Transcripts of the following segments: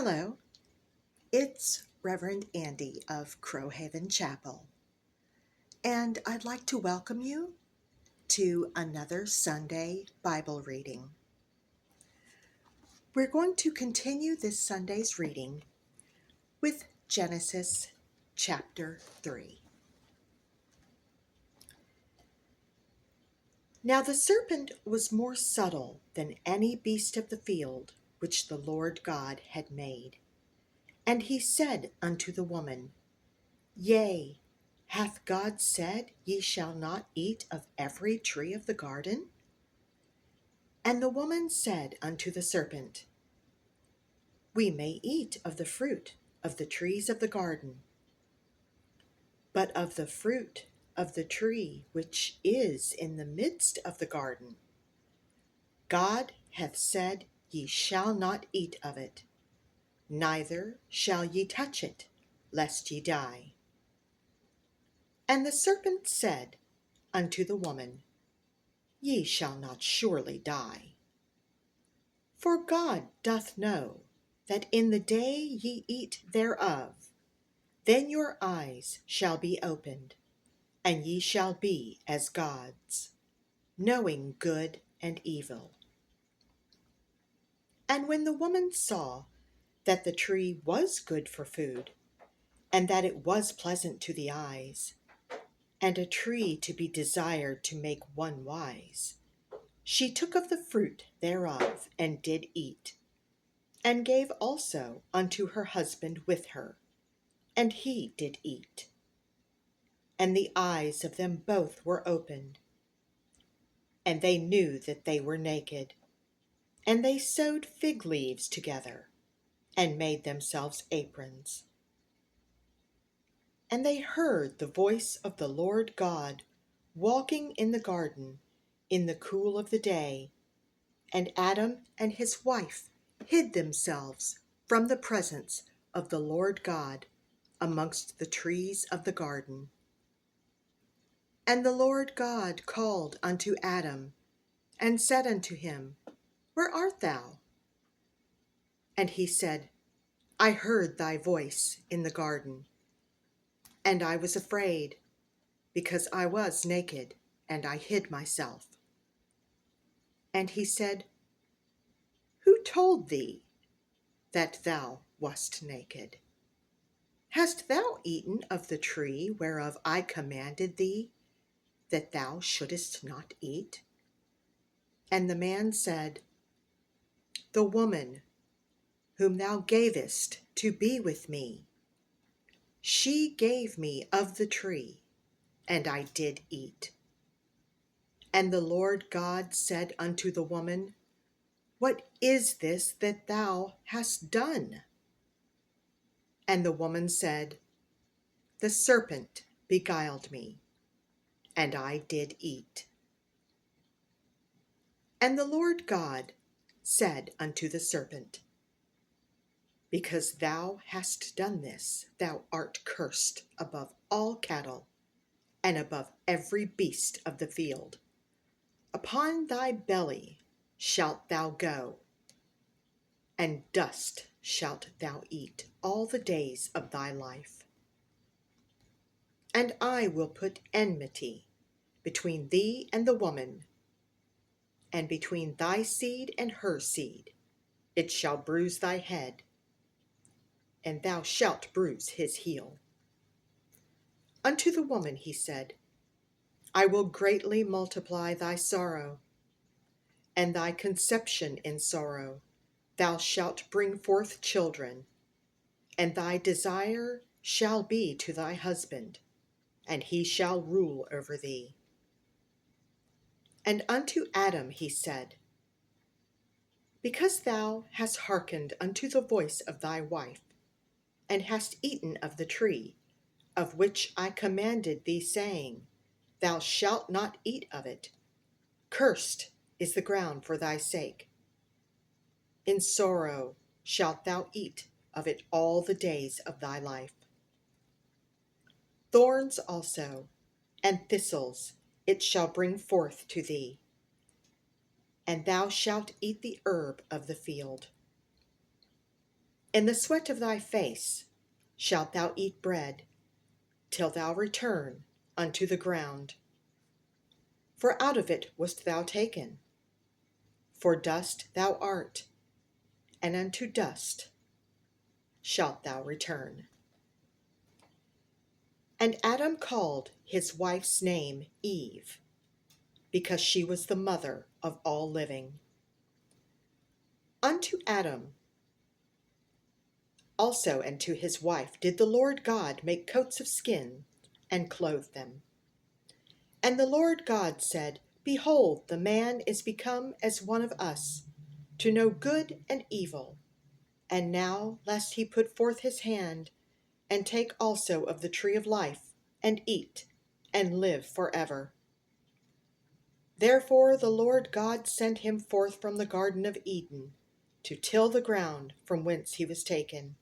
Hello, it's Reverend Andy of Crowhaven Chapel, and I'd like to welcome you to another Sunday Bible reading. We're going to continue this Sunday's reading with Genesis chapter 3. Now the serpent was more subtle than any beast of the field which the Lord God had made. And he said unto the woman, Yea, hath God said, Ye shall not eat of every tree of the garden? And the woman said unto the serpent, We may eat of the fruit of the trees of the garden, but of the fruit of the tree which is in the midst of the garden, God hath said, Ye shall not eat of it, neither shall ye touch it, lest ye die. And the serpent said unto the woman, Ye shall not surely die. For God doth know that in the day ye eat thereof, then your eyes shall be opened, and ye shall be as gods, knowing good and evil. And when the woman saw that the tree was good for food, and that it was pleasant to the eyes, and a tree to be desired to make one wise, she took of the fruit thereof, and did eat, and gave also unto her husband with her, and he did eat. And the eyes of them both were opened, and they knew that they were naked. And they sewed fig leaves together, and made themselves aprons. And they heard the voice of the Lord God walking in the garden in the cool of the day, and Adam and his wife hid themselves from the presence of the Lord God amongst the trees of the garden. And the Lord God called unto Adam, and said unto him, Where art thou? And he said, I heard thy voice in the garden, and I was afraid, because I was naked, and I hid myself. And he said, Who told thee that thou wast naked? Hast thou eaten of the tree whereof I commanded thee that thou shouldest not eat? And the man said, The woman whom thou gavest to be with me, she gave me of the tree, and I did eat. And the Lord God said unto the woman, What is this that thou hast done? And the woman said, The serpent beguiled me, and I did eat. And the Lord God said unto the serpent, Because thou hast done this, thou art cursed above all cattle, and above every beast of the field. Upon thy belly shalt thou go, and dust shalt thou eat all the days of thy life. And I will put enmity between thee and the woman, and between thy seed and her seed. It shall bruise thy head, and thou shalt bruise his heel. Unto the woman he said, I will greatly multiply thy sorrow, and thy conception in sorrow. Thou shalt bring forth children, and thy desire shall be to thy husband, and he shall rule over thee. And unto Adam he said, Because thou hast hearkened unto the voice of thy wife, and hast eaten of the tree, of which I commanded thee, saying, Thou shalt not eat of it, cursed is the ground for thy sake. In sorrow shalt thou eat of it all the days of thy life. Thorns also and thistles it shall bring forth to thee, and thou shalt eat the herb of the field. In the sweat of thy face shalt thou eat bread, till thou return unto the ground. For out of it wast thou taken. For dust thou art, and unto dust shalt thou return. And Adam called his wife's name Eve, because she was the mother of all living. Unto Adam also and to his wife did the Lord God make coats of skin, and clothe them. And the Lord God said, Behold, the man is become as one of us, to know good and evil. And now, lest he put forth his hand, and take also of the tree of life, and eat, and live forever. Therefore the Lord God sent him forth from the Garden of Eden, to till the ground from whence he was taken.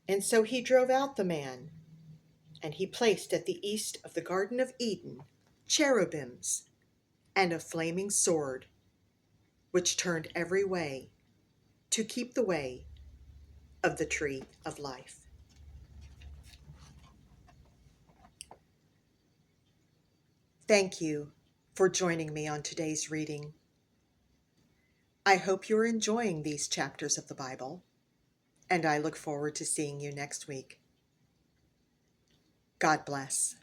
And so he drove out the man, and he placed at the east of the Garden of Eden cherubims and a flaming sword, which turned every way, to keep the way of the tree of life. Thank you for joining me on today's reading. I hope you're enjoying these chapters of the Bible, and I look forward to seeing you next week. God bless.